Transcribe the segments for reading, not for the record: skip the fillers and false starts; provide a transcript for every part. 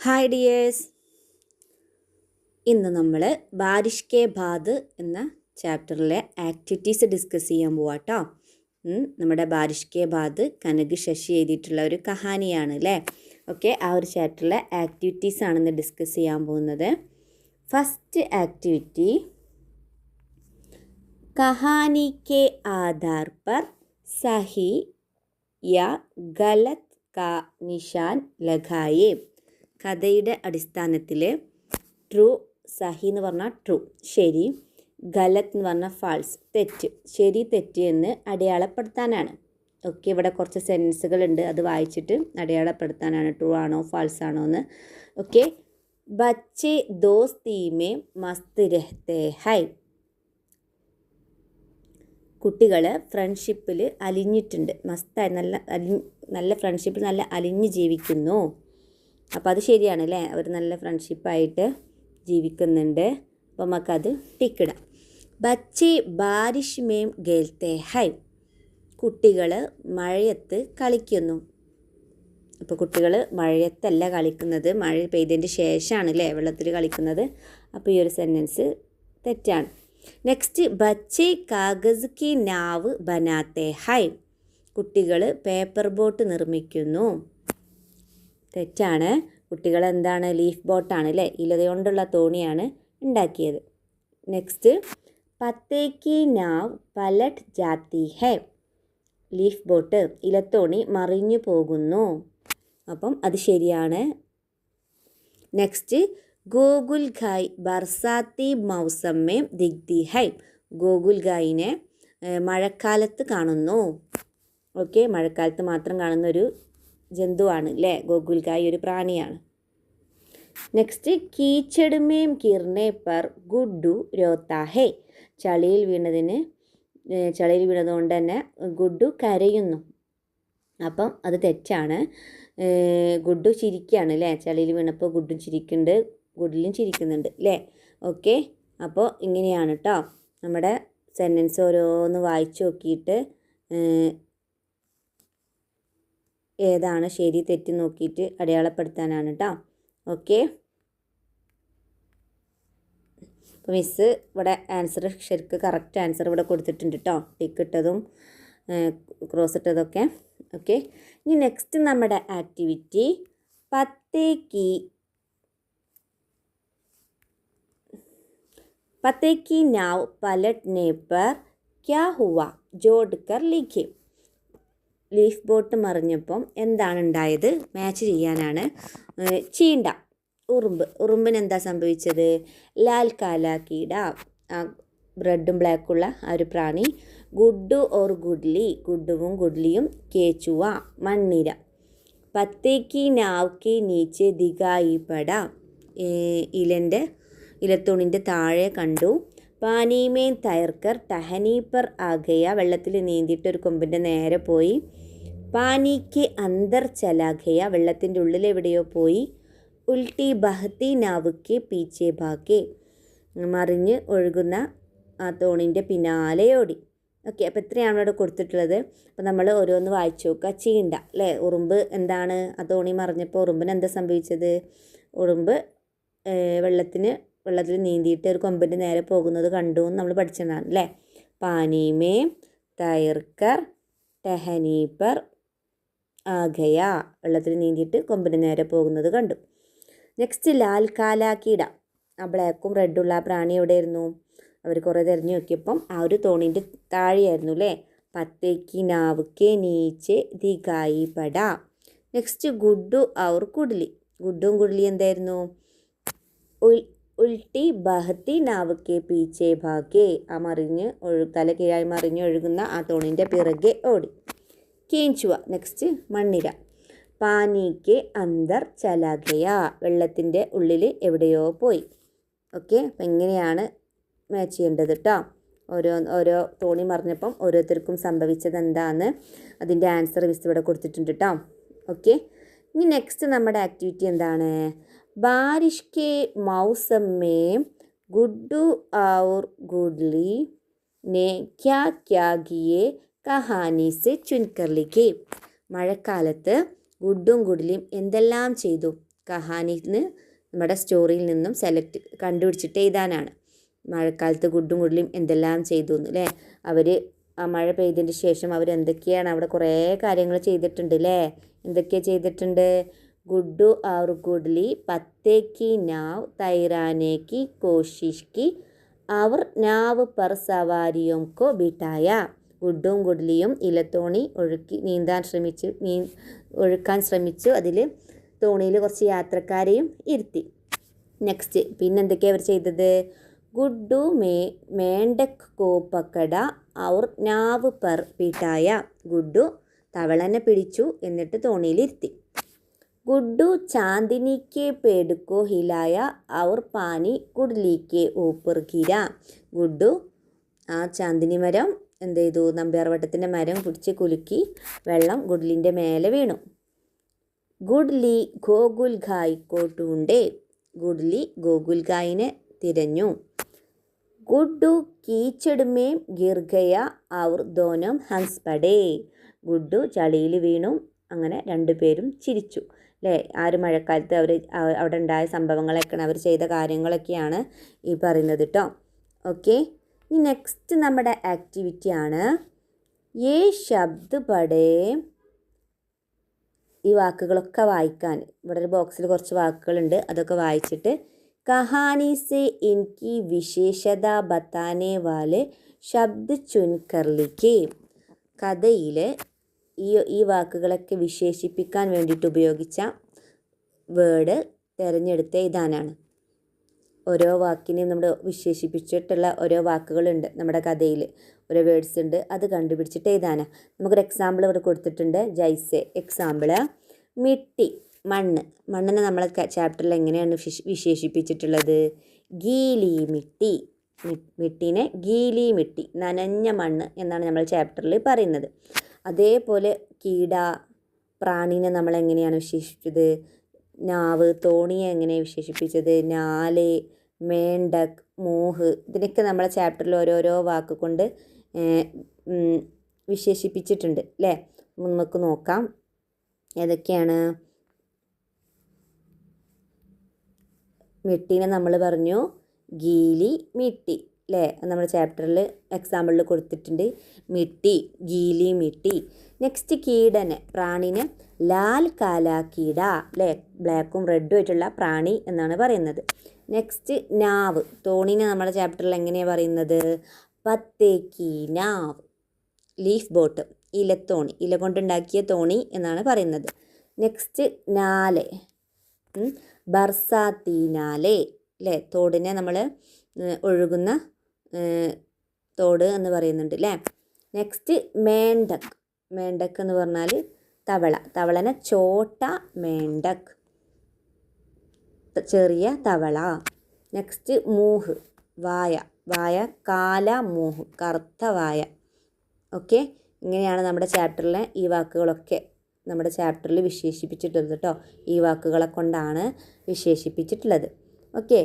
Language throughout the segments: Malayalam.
ഹായ് ഡിയേഴ്സ്, ഇന്ന് നമ്മൾ ബാരിഷ് കെ ബാദ് എന്ന ചാപ്റ്ററിലെ ആക്ടിവിറ്റീസ് ഡിസ്കസ് ചെയ്യാൻ പോവാട്ടോ. നമ്മുടെ ബാരിഷ് കെ ബാദ് കനക് ശശി എഴുതിയിട്ടുള്ള ഒരു കഹാനിയാണ് അല്ലേ. ഓക്കെ, ആ ഒരു ചാപ്റ്ററിലെ ആക്ടിവിറ്റീസ് ആണെന്ന് ഡിസ്കസ് ചെയ്യാൻ പോകുന്നത്. ഫസ്റ്റ് ആക്ടിവിറ്റി, കഹാനി കെ ആധാർ പർ സഹി യാ ഗലത് കാ നിശാൻ ലഗായേ. കഥയുടെ അടിസ്ഥാനത്തിൽ ട്രൂ, സഹി എന്ന് പറഞ്ഞാൽ ട്രൂ ശരി, ഗലത്ത് എന്ന് പറഞ്ഞാൽ ഫാൾസ് തെറ്റ്, ശരി തെറ്റ് എന്ന് അടയാളപ്പെടുത്താനാണ്. ഓക്കെ, ഇവിടെ കുറച്ച് സെൻറ്റൻസുകളുണ്ട്, അത് വായിച്ചിട്ട് അടയാളപ്പെടുത്താനാണ് ട്രൂ ആണോ ഫാൾസ് ആണോ എന്ന്. ഓക്കെ, ബच्चे दोस्ती में मस्त रहते हैं. കുട്ടികൾ ഫ്രണ്ട്ഷിപ്പിൽ അലിഞ്ഞിട്ടുണ്ട്, മസ്തായി നല്ല ഫ്രണ്ട്ഷിപ്പിൽ നല്ല അലിഞ്ഞ് ജീവിക്കുന്നു. അപ്പോൾ അത് ശരിയാണ് അല്ലേ, അവർ നല്ല ഫ്രണ്ട്ഷിപ്പായിട്ട് ജീവിക്കുന്നുണ്ട്. അപ്പോൾ നമുക്കത് ടിക്കിടാം. ബच्चे बारिश में खेलते हैं. കുട്ടികൾ മഴയത്ത് കളിക്കുന്നു. അപ്പോൾ കുട്ടികൾ മഴയത്തല്ല കളിക്കുന്നത്, മഴ പെയ്തതിൻ്റെ ശേഷമാണ് അല്ലേ വെള്ളത്തിൽ കളിക്കുന്നത്. അപ്പോൾ ഈ ഒരു സെൻറ്റൻസ് തെറ്റാണ്. നെക്സ്റ്റ്, ബच्चे കാഗസ് കി നാവ് ബനാത്തെ ഹൈ. കുട്ടികൾ പേപ്പർ ബോട്ട് നിർമ്മിക്കുന്നു. തെറ്റാണ്. കുട്ടികൾ എന്താണ്, ലീഫ് ബോട്ടാണ് അല്ലേ, ഇല കൊണ്ടുള്ള തോണിയാണ് ഉണ്ടാക്കിയത്. നെക്സ്റ്റ്, പത്തേ കി നാവ് പലട്ട് ജാത്തി ഹൈ. ലീഫ് ബോട്ട്, ഇലത്തോണി മറിഞ്ഞു പോകുന്നു. അപ്പം അത് ശരിയാണ്. നെക്സ്റ്റ്, ഗോകുൽ ഗായ് ബർസാത്തി മൗസം മേ ദിഖ്തി ഹൈ. ഗോകുൽ ഗായിനെ മഴക്കാലത്ത് കാണുന്നു. ഓക്കെ, മഴക്കാലത്ത് മാത്രം കാണുന്ന ഒരു ജന്തുവാണ് അല്ലേ ഗോകുൽ ഗായ്, ഒരു പ്രാണിയാണ്. നെക്സ്റ്റ്, കീച്ചട് മേം കിർനെ പർ ഗുഡ്ഡു രോത്താ ഹേ. ചളിയിൽ വീണതുകൊണ്ട് തന്നെ ഗുഡ്ഡു കരയുന്നു. അപ്പം അത് തെറ്റാണ്. ഗുഡ്ഡു ചിരിക്കുകയാണ് അല്ലേ, ചളിയിൽ വീണപ്പോൾ ഗുഡ്ഡു ചിരിക്കുന്നുണ്ട്, ഗുഡ്ഡിലും ചിരിക്കുന്നുണ്ട് അല്ലേ. ഓക്കെ, അപ്പോൾ ഇങ്ങനെയാണ് കേട്ടോ. നമ്മുടെ സെൻറ്റൻസ് ഓരോന്ന് വായിച്ചു നോക്കിയിട്ട് ഏതാണ് ശരി തെറ്റ് നോക്കിയിട്ട് അടയാളപ്പെടുത്താനാണ് കേട്ടോ. ഓക്കെ, അപ്പോൾ മിസ്സ് ഇവിടെ ആൻസർ ശരിക്കും കറക്റ്റ് ആൻസർ ഇവിടെ കൊടുത്തിട്ടുണ്ട് കേട്ടോ, ടിക്ക് ഇട്ടതും ക്രോസ് ഇട്ടതൊക്കെ. ഓക്കെ, ഇനി നെക്സ്റ്റ് നമ്മുടെ ആക്ടിവിറ്റി, പത്തേ की नाव पलटने पर क्या हुआ जोड़ कर लिखे. ലീഫ് ബോട്ട് മറിഞ്ഞപ്പം എന്താണ് ഉണ്ടായത് മാച്ച് ചെയ്യാനാണ്. ചീണ്ട, ഉറുമ്പിന് എന്താ സംഭവിച്ചത്, ലാൽ കാല കീട, റെഡും ബ്ലാക്കുള്ള ആ ഒരു പ്രാണി. ഗുഡ്ഡു ഓർ ഗുഡ്ലി, ഗുഡ്ഡുവും ഗുഡ്ലിയും കേച്ചുവ മണ്ണിര. പത്തേക്ക് നാവ്ക്ക് നീച്ചെ ദിഗായി പട, ഇലത്തുണിൻ്റെ താഴെ കണ്ടു. പാനീമേ തയർക്കർ ടഹനി പർ ആഗയ, വെള്ളത്തിൽ നീന്തിയിട്ട് ഒരു കൊമ്പിൻ്റെ നേരെ പോയി. പാനിക്ക് അന്തർ ചലാഗയ, വെള്ളത്തിൻ്റെ ഉള്ളിൽ എവിടെയോ പോയി. ഉൽട്ടി ബഹത്തി നാവുക്ക് പീച്ചെ ഭാഗെ, മറിഞ്ഞ് ഒഴുകുന്ന ആ തോണിൻ്റെ പിന്നാലെ ഓടി. ഓക്കെ, അപ്പോൾ ഇത്രയാണ് ഇവിടെ കൊടുത്തിട്ടുള്ളത്. അപ്പോൾ നമ്മൾ ഓരോന്ന് വായിച്ചു നോക്കുക. ചീണ്ട അല്ലേ, ഉറുമ്പ് എന്താണ്, ആ തോണി മറിഞ്ഞപ്പോൾ ഉറുമ്പിന് എന്താ സംഭവിച്ചത്, ഉറുമ്പ് വെള്ളത്തിൽ നീന്തിയിട്ട് ഒരു കൊമ്പിൻ്റെ നേരെ പോകുന്നത് കണ്ടു എന്ന് നമ്മൾ പഠിച്ചതാണ് അല്ലേ. പാനീമേ തയർക്കർ ടെഹനി പർ ആഗയ, വെള്ളത്തിൽ നീന്തിയിട്ട് കൊമ്പിൻ്റെ നേരെ പോകുന്നത് കണ്ടു. നെക്സ്റ്റ്, ലാൽ കാലാക്കീട, ആ ബ്ലാക്കും റെഡുള്ള ആ പ്രാണി എവിടെയായിരുന്നു, അവർ കുറേ തിരഞ്ഞു നോക്കിയപ്പം ആ ഒരു തോണീൻ്റെ താഴെയായിരുന്നു അല്ലേ. പത്തേക്ക് നാവുക്കെ നീച്ചെ ദിഗായി പട. നെക്സ്റ്റ്, ഗുഡ്ഡു ഔർ ഗുഡ്ലി, ഗുഡ്ഡും ഗുഡ്ലി എന്തായിരുന്നു, ഉൽട്ടി ബഹത്തി നാവുക്കെ പീച്ചെ ഭാഗെ, ആ തല കീഴായി മറിഞ്ഞ് ഒഴുകുന്ന ആ തോണിൻ്റെ പിറകെ ഓടി. കേഞ്ചുവ, നെക്സ്റ്റ് മണ്ണിര. പാനിക്ക് അന്തർ ചലാഗയ, വെള്ളത്തിൻ്റെ ഉള്ളിൽ എവിടെയോ പോയി. ഓക്കെ, അപ്പം എങ്ങനെയാണ് മാച്ച് ചെയ്യേണ്ടത് കേട്ടോ. ഓരോ തോണി മറിഞ്ഞപ്പം ഓരോരുത്തർക്കും സംഭവിച്ചത് എന്താണെന്ന് അതിൻ്റെ ആൻസർ മിസ് ഇവിടെ കൊടുത്തിട്ടുണ്ട് കേട്ടോ. ഓക്കെ, ഇനി നെക്സ്റ്റ് നമ്മുടെ ആക്ടിവിറ്റി എന്താണ്, बारिश के मौसम में गुड्डू और गुडली ने क्या क्या किए कहानी से चुनकर लिखे. മഴക്കാലത്ത് ഗുഡ്ഡും ഗുഡ്ലിയും എന്തെല്ലാം ചെയ്തു കഹാനിന്ന് നമ്മുടെ സ്റ്റോറിയിൽ നിന്നും കണ്ടുപിടിച്ചിട്ട് എഴുതാനാണ്. മഴക്കാലത്ത് ഗുഡും ഗുഡ്ലിയും എന്തെല്ലാം ചെയ്തു എന്ന് അല്ലേ. അവർ ആ മഴ പെയ്തതിന് ശേഷം അവരെന്തൊക്കെയാണ് അവിടെ കുറേ കാര്യങ്ങൾ ചെയ്തിട്ടുണ്ട് അല്ലേ. എന്തൊക്കെയാണ് ചെയ്തിട്ടുണ്ട്? गुड्डू और गुडली पत्ते की नाव तैराने की कोशिश की और नाव पर सवारियों को बिठाया. ഗുഡും ഗുഡ്ലിയും ഇലത്തോണി ഒഴുക്കാൻ ശ്രമിച്ചു. അതിൽ തോണിയിൽ കുറച്ച് യാത്രക്കാരെയും ഇരുത്തി. നെക്സ്റ്റ് പിന്നെന്തൊക്കെയാണ് അവർ ചെയ്തത്? ഗുഡു മേണ്ടക് കോ പക്കട ഔർ നാവ് പർ ബിഠായ. ഗുഡു തവളനെ പിടിച്ചു, എന്നിട്ട് തോണിയിലിരുത്തി. गुड्डू चांदनी के पेड़ को हिलाया और पानी गुडली के ऊपर गिरा. ഗുഡു ആ ചാന്ദിനി മരം എന്ത് ചെയ്തു? നമ്പ്യാർവട്ടത്തിൻ്റെ മരം പിടിച്ച് കുലുക്കി വെള്ളം ഗുഡ്ലിൻ്റെ മേലെ വീണു. ഗുഡ്ലി ഗോകുൽ ഘായ് കോ ढूंढे. ഗുഡ്ലി ഗോകുൽ ഘായിനെ തിരഞ്ഞു. ഗുഡു കീച്ചड़ में गिर गया और दोनों हंस पड़े. ഗുഡു ചളിയിൽ വീണു, അങ്ങനെ രണ്ടുപേരും ചിരിച്ചു അല്ലേ. ആ ഒരു മഴക്കാലത്ത് അവിടെ ഉണ്ടായ സംഭവങ്ങളൊക്കെയാണ്, അവർ ചെയ്ത കാര്യങ്ങളൊക്കെയാണ് ഈ പറയുന്നത് കേട്ടോ. ഓക്കെ, ഇനി നെക്സ്റ്റ് നമ്മുടെ ആക്ടിവിറ്റിയാണ് ഏ ശബ്ദ് പടേ. ഈ വാക്കുകളൊക്കെ വായിക്കാൻ ഇവിടെ ഒരു ബോക്സിൽ കുറച്ച് വാക്കുകളുണ്ട്, അതൊക്കെ വായിച്ചിട്ട് കഹാനി സെ ഇൻകി വിശേഷത ബത്താനെ വാലെ ശബ്ദ് ചുൻകർ ലിഖേ. കഥയിൽ ഈ വാക്കുകളൊക്കെ വിശേഷിപ്പിക്കാൻ വേണ്ടിയിട്ട് ഉപയോഗിച്ച വേർഡ് തിരഞ്ഞെടുത്ത് എഴുതാനാണ്. ഓരോ വാക്കിനെയും നമ്മൾ വിശേഷിപ്പിച്ചിട്ടുള്ള ഓരോ വാക്കുകളുണ്ട് നമ്മുടെ കഥയിൽ, ഓരോ വേർഡ്സ് ഉണ്ട്, അത് കണ്ടുപിടിച്ചിട്ട് എഴുതാനാണ്. നമുക്കൊരു എക്സാമ്പിൾ ഇവിടെ കൊടുത്തിട്ടുണ്ട്. ജൈസെ എക്സാമ്പിള് മിട്ടി, മണ്ണ്. മണ്ണിനെ നമ്മളെ ചാപ്റ്ററിൽ എങ്ങനെയാണ് വിശേഷിപ്പിച്ചിട്ടുള്ളത്? ഗീലി മിട്ടി. മിട്ടീനെ ഗീലി മിട്ടി, നനഞ്ഞ മണ്ണ് എന്നാണ് നമ്മൾ ചാപ്റ്ററിൽ പറയുന്നത്. അതേപോലെ കീട, പ്രാണീനെ നമ്മൾ എങ്ങനെയാണ് വിശേഷിപ്പിച്ചത്? നാവ്, തോണിയെ എങ്ങനെയാണ് വിശേഷിപ്പിച്ചത്? നാല്, മേണ്ടക്, മൂഹ്. ഇതിനൊക്കെ നമ്മളെ ചാപ്റ്ററിൽ ഓരോരോ വാക്ക് കൊണ്ട് വിശേഷിപ്പിച്ചിട്ടുണ്ട് അല്ലേ. നമുക്ക് നോക്കാം ഏതൊക്കെയാണ്. മിട്ടീനെ നമ്മൾ പറഞ്ഞു ഗീലി മിട്ടി അല്ലേ, നമ്മുടെ ചാപ്റ്ററിൽ എക്സാമ്പിളിൽ കൊടുത്തിട്ടുണ്ട്. മിട്ടി, ഗീലി മിട്ടി. നെക്സ്റ്റ് കീടന്, പ്രാണിന് ലാൽ കാല കീട അല്ലേ, ബ്ലാക്കും റെഡും ആയിട്ടുള്ള പ്രാണി എന്നാണ് പറയുന്നത്. നെക്സ്റ്റ് നാവ്, തോണിനെ നമ്മുടെ ചാപ്റ്ററിൽ എങ്ങനെയാണ് പറയുന്നത്? പത്തേക്കി നാവ്, ലീഫ് ബോട്ട്, ഇലത്തോണി, ഇല കൊണ്ടുണ്ടാക്കിയ തോണി എന്നാണ് പറയുന്നത്. നെക്സ്റ്റ് നാലെ, ബർസാത്തി നാലെ അല്ലേ, തോടിനെ നമ്മൾ ഒഴുകുന്ന തോട് എന്ന് പറയുന്നുണ്ട് അല്ലേ. നെക്സ്റ്റ് മേണ്ടക്, മേണ്ടക് എന്ന് പറഞ്ഞാൽ തവള, തവളനെ ചോട്ട മേണ്ടക്, ചെറിയ തവള. നെക്സ്റ്റ് മൂഹ്, വായ, വായ കാല മൂഹ്, കറുത്ത വായ. ഓക്കെ, ഇങ്ങനെയാണ് നമ്മുടെ ചാപ്റ്ററിലെ ഈ വാക്കുകളൊക്കെ നമ്മുടെ ചാപ്റ്ററിൽ വിശേഷിപ്പിച്ചിട്ടുള്ളത് കേട്ടോ. ഈ വാക്കുകളെ കൊണ്ടാണ് വിശേഷിപ്പിച്ചിട്ടുള്ളത്. ഓക്കെ,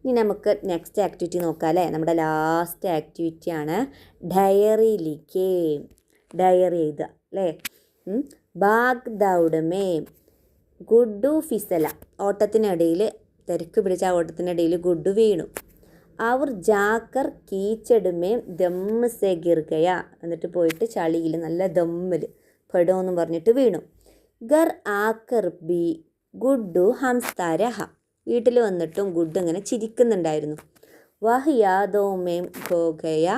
ഇനി നമുക്ക് നെക്സ്റ്റ് ആക്ടിവിറ്റി നോക്കാം അല്ലേ. നമ്മുടെ ലാസ്റ്റ് ആക്ടിവിറ്റിയാണ് ഡയറി ലിഖേ. ഡയറി എഴുതുക അല്ലേ. ബാഗ് ദൗഡമേ ഗുഡു ഫിസല, ഓട്ടത്തിനിടയിൽ തിരക്ക് പിടിച്ച ഓട്ടത്തിനിടയിൽ ഗുഡു വീണു. അവർ ജാക്കർ കീച്ചടുമേ ദമ്മ് സെ ഗിർ ഗയ, എന്നിട്ട് പോയിട്ട് ചളിയിൽ നല്ല ദമ്മിൽ പെടുമെന്ന് പറഞ്ഞിട്ട് വീണു. ഗർ ആക്കർ ബി ഗുഡു ഹംസ്താരഹ, വീട്ടിൽ വന്നിട്ടും ഗുഡു ഇങ്ങനെ ചിരിക്കുന്നുണ്ടായിരുന്നു. വഹ് യാദോമേം ഗോഗയ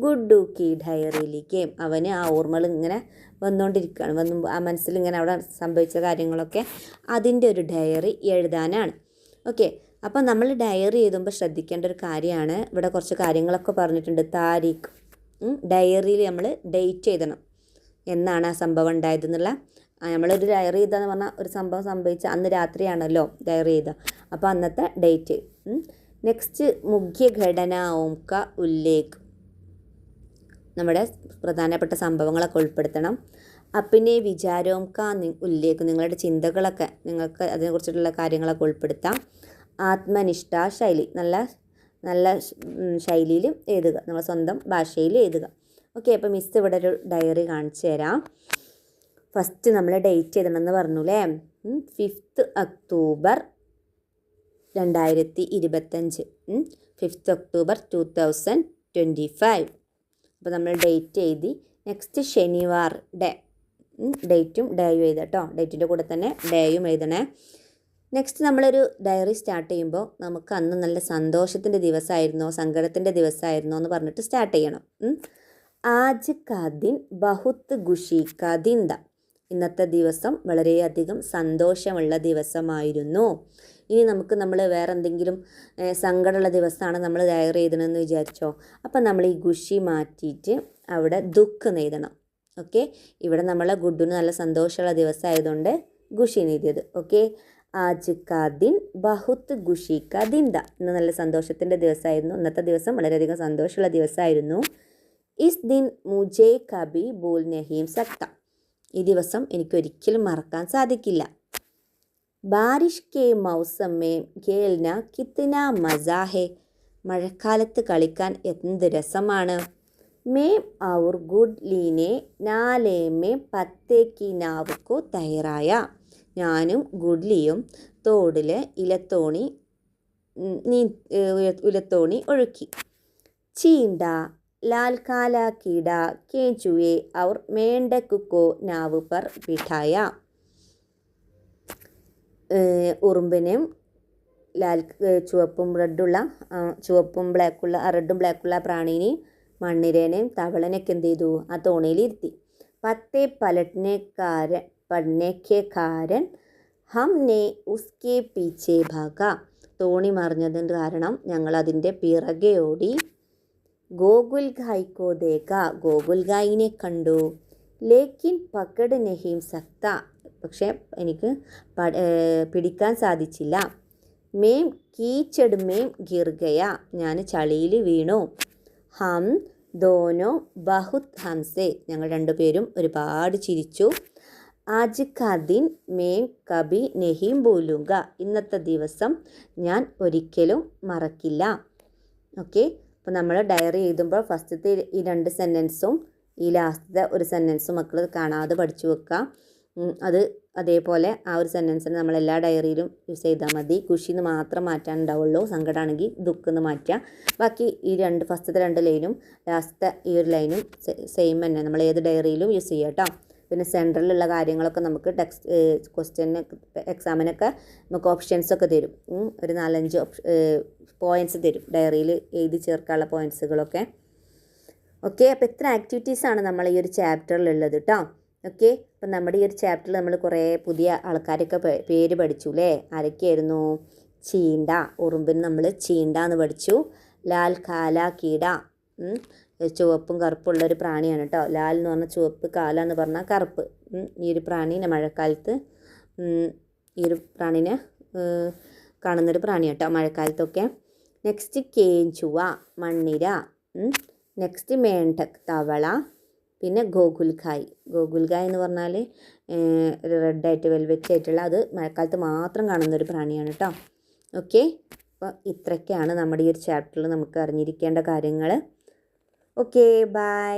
ഗുഡു കി ഡയറിയിലേക്ക്, അവന് ആ ഓർമ്മകൾ ഇങ്ങനെ വന്നുകൊണ്ടിരിക്കുകയാണ്. ആ മനസ്സിൽ ഇങ്ങനെ അവിടെ സംഭവിച്ച കാര്യങ്ങളൊക്കെ അതിൻ്റെ ഒരു ഡയറി എഴുതാനാണ്. ഓക്കെ, അപ്പോൾ നമ്മൾ ഡയറി എഴുതുമ്പോൾ ശ്രദ്ധിക്കേണ്ട ഒരു കാര്യമാണ്, ഇവിടെ കുറച്ച് കാര്യങ്ങളൊക്കെ പറഞ്ഞിട്ടുണ്ട്. താരീഖ്, ഡയറിയിൽ നമ്മൾ ഡേറ്റ് എഴുതണം, എന്നാണ് ആ സംഭവം ഉണ്ടായതെന്നുള്ള. നമ്മളൊരു ഡയറി എഴുതാന്ന് പറഞ്ഞാൽ ഒരു സംഭവം സംഭവിച്ച അന്ന് രാത്രിയാണല്ലോ ഡയറി എഴുതുക, അപ്പോൾ അന്നത്തെ ഡേറ്റ്. നെക്സ്റ്റ് മുഖ്യ ഘടനാവും ക ഉല്ലേഖ്, നമ്മുടെ പ്രധാനപ്പെട്ട സംഭവങ്ങളൊക്കെ ഉൾപ്പെടുത്തണം. അപ്പിനെ വിചാരവും ക ഉല്ലേഖ്, നിങ്ങളുടെ ചിന്തകളൊക്കെ നിങ്ങൾക്ക് അതിനെക്കുറിച്ചിട്ടുള്ള കാര്യങ്ങളൊക്കെ ഉൾപ്പെടുത്താം. ആത്മനിഷ്ഠ ശൈലി, നല്ല ശൈലിയിൽ എഴുതുക, നമ്മൾ സ്വന്തം ഭാഷയിൽ എഴുതുക. ഓക്കെ, അപ്പോൾ മിസ് ഇവിടെ ഒരു ഡയറി കാണിച്ചു തരാം. ഫസ്റ്റ് നമ്മൾ ഡേറ്റ് എഴുതണമെന്ന് പറഞ്ഞു അല്ലേ. 5 ഒക്ടോബർ 2025. 5 ഒക്ടോബർ 2025. അപ്പോൾ നമ്മൾ ഡേറ്റ് എഴുതി. നെക്സ്റ്റ് ശനിവാർ ഡേ, ഡേറ്റും ഡേയും എഴുതാം കേട്ടോ. ഡേറ്റിൻ്റെ കൂടെ തന്നെ ഡേയും എഴുതണേ. നെക്സ്റ്റ് നമ്മളൊരു ഡയറി സ്റ്റാർട്ട് ചെയ്യുമ്പോൾ നമുക്ക് അന്ന് നല്ല സന്തോഷത്തിൻ്റെ ദിവസമായിരുന്നോ സങ്കടത്തിൻ്റെ ദിവസമായിരുന്നോ എന്ന് പറഞ്ഞിട്ട് സ്റ്റാർട്ട് ചെയ്യണം. ആജ് കാ ദിൻ ബഹുത്ത് ഖുഷി കാ ദിൻ ദ. ഇന്നത്തെ ദിവസം വളരെയധികം സന്തോഷമുള്ള ദിവസമായിരുന്നു. ഇനി നമ്മൾ വേറെ എന്തെങ്കിലും സങ്കടമുള്ള ദിവസമാണ് നമ്മൾ ഡയറി എഴുതണമെന്ന് വിചാരിച്ചോ. അപ്പം നമ്മൾ ഈ ഖുഷി മാറ്റിയിട്ട് അവിടെ ദുഃഖ് എഴുതണം. ഓക്കെ, ഇവിടെ നമ്മളെ ഗുഡുന് നല്ല സന്തോഷമുള്ള ദിവസമായതുകൊണ്ട് ഖുഷി എഴുതിയത്. ഓക്കെ, ആജ് കാ ദിൻ ബഹുത്ത് ഖുഷി കാ ദിൻ ദ. ഇന്ന് നല്ല സന്തോഷത്തിൻ്റെ ദിവസമായിരുന്നു. ഇന്നത്തെ ദിവസം വളരെയധികം സന്തോഷമുള്ള ദിവസമായിരുന്നു. ഇസ് ദിൻ മുജേ കബി ബോൽ നഹീം സക്ത. ഈ ദിവസം എനിക്കൊരിക്കലും മറക്കാൻ സാധിക്കില്ല. ബാരിഷ് കെ മൗസം മേ ഖേൽന കിത്ന മസാ ഹെ. മഴക്കാലത്ത് കളിക്കാൻ എന്ത് രസമാണ്. മേം ഔർ ഗുഡ്ലീനെ നാലേ മേ പത്തേക്ക് നാവുക്കോ തയ്യാറായ. ഞാനും ഗുഡ്ലിയും തോടിൽ ഇലത്തോണി ഒഴുക്കി. ചീണ്ട लाल काला कीड़ा केंचुए और मेंढक को नाव पर बिठाया. ഉറുമ്പിനെയും ചുവപ്പും റെഡും ബ്ലാക്കുള്ള പ്രാണീനെയും മണ്ണിരേനെയും തവളനെയൊക്കെ എന്ത് ചെയ്തു ആ തോണിയിലിരുത്തി. പത്തേ പടനെ കെ കാരൻ ഹംനെ ഉസ്കെ പീച്ചെ ഭാഗ. തോണി മറിഞ്ഞതിൻ്റെ കാരണം ഞങ്ങൾ അതിൻ്റെ പിറകെ ഓടി. ഗോകുൽ ഗായ് കോ ദേഖ. ഗോകുൽ ഗായിനെ കണ്ടു. ലേക്കിൻ പക്കഡ് നഹീം സക്ത. പക്ഷേ എനിക്ക് പിടിക്കാൻ സാധിച്ചില്ല. മേം കീച്ചഡ് മേം ഗിർ ഗയ. ഞാൻ ചളിയിൽ വീണു. ഹം ദോനോ ബഹുത് ഹംസെ. ഞങ്ങൾ രണ്ടുപേരും ഒരുപാട് ചിരിച്ചു. ആജ് കാ ദിൻ മേം കബി നഹീം ഭൂലൂങ്ക. ഇന്നത്തെ ദിവസം ഞാൻ ഒരിക്കലും മറക്കില്ല. ഓക്കെ, അപ്പോൾ നമ്മൾ ഡയറി എഴുതുമ്പോൾ ഫസ്റ്റത്തെ ഈ 2 സെൻറ്റൻസും ഈ ലാസ്റ്റത്തെ ഒരു സെൻറ്റൻസും മക്കൾ കാണാതെ പഠിച്ചു വെക്കുക. അത് അതേപോലെ ആ ഒരു സെൻറ്റൻസിന് നമ്മൾ എല്ലാ ഡയറിയിലും യൂസ് ചെയ്താൽ മതി. ഖുഷിന്ന് മാത്രം മാറ്റാനുണ്ടാവുള്ളൂ. സങ്കടമാണെങ്കിൽ ദുഃഖെന്ന് മാറ്റുക. ബാക്കി ഈ ഫസ്റ്റത്തെ 2 ലൈനും ലാസ്റ്റത്തെ ഈ ഒരു ലൈനും സെയിം തന്നെ നമ്മൾ ഏത് ഡയറിയിലും യൂസ് ചെയ്യാം കേട്ടോ. പിന്നെ സെൻട്രലിലുള്ള കാര്യങ്ങളൊക്കെ നമുക്ക് ക്വസ്റ്റ്യന് എക്സാമിനൊക്കെ നമുക്ക് ഓപ്ഷൻസൊക്കെ തരും. ഒരു 4-5 പോയിൻറ്റ്സ് തരും ഡയറിയിൽ എഴുതി ചേർക്കാനുള്ള പോയിൻറ്റ്സുകളൊക്കെ. ഓക്കെ, അപ്പോൾ ഇത്ര ആക്ടിവിറ്റീസാണ് നമ്മൾ ഈ ഒരു ചാപ്റ്ററിലുള്ളത് കേട്ടോ. ഓക്കെ, അപ്പം നമ്മുടെ ഈ ഒരു ചാപ്റ്ററിൽ നമ്മൾ കുറേ പുതിയ ആൾക്കാരൊക്കെ പേര് പഠിച്ചു അല്ലേ. ആരൊക്കെയായിരുന്നു? ചീണ്ട, ഉറുമ്പിന് നമ്മൾ ചീണ്ട എന്ന് പഠിച്ചു. ലാൽ കാല കീട, ചുവപ്പും കറുപ്പുള്ളൊരു പ്രാണിയാണ് കേട്ടോ. ലാൽ എന്ന് പറഞ്ഞാൽ ചുവപ്പ്, കാല എന്ന് പറഞ്ഞാൽ കറുപ്പ്. ഈ ഒരു പ്രാണീനെ മഴക്കാലത്ത് ഈ ഒരു പ്രാണീനെ കാണുന്നൊരു പ്രാണിയാണ് കേട്ടോ മഴക്കാലത്തൊക്കെ. നെക്സ്റ്റ് കേഞ്ചുവ, മണ്ണിര. നെക്സ്റ്റ് മേണ്ടക്, തവള. പിന്നെ ഗോകുൽഗായ് എന്ന് പറഞ്ഞാൽ ഒരു റെഡായിട്ട് വെൽവെറ്റ് ആയിട്ടുള്ള, അത് മഴക്കാലത്ത് മാത്രം കാണുന്നൊരു പ്രാണിയാണ് കേട്ടോ. ഓക്കെ, അപ്പോൾ ഇത്രയൊക്കെയാണ് നമ്മുടെ ഈ ഒരു ചാപ്റ്ററിൽ നമുക്ക് അറിഞ്ഞിരിക്കേണ്ട കാര്യങ്ങൾ. Okay, by.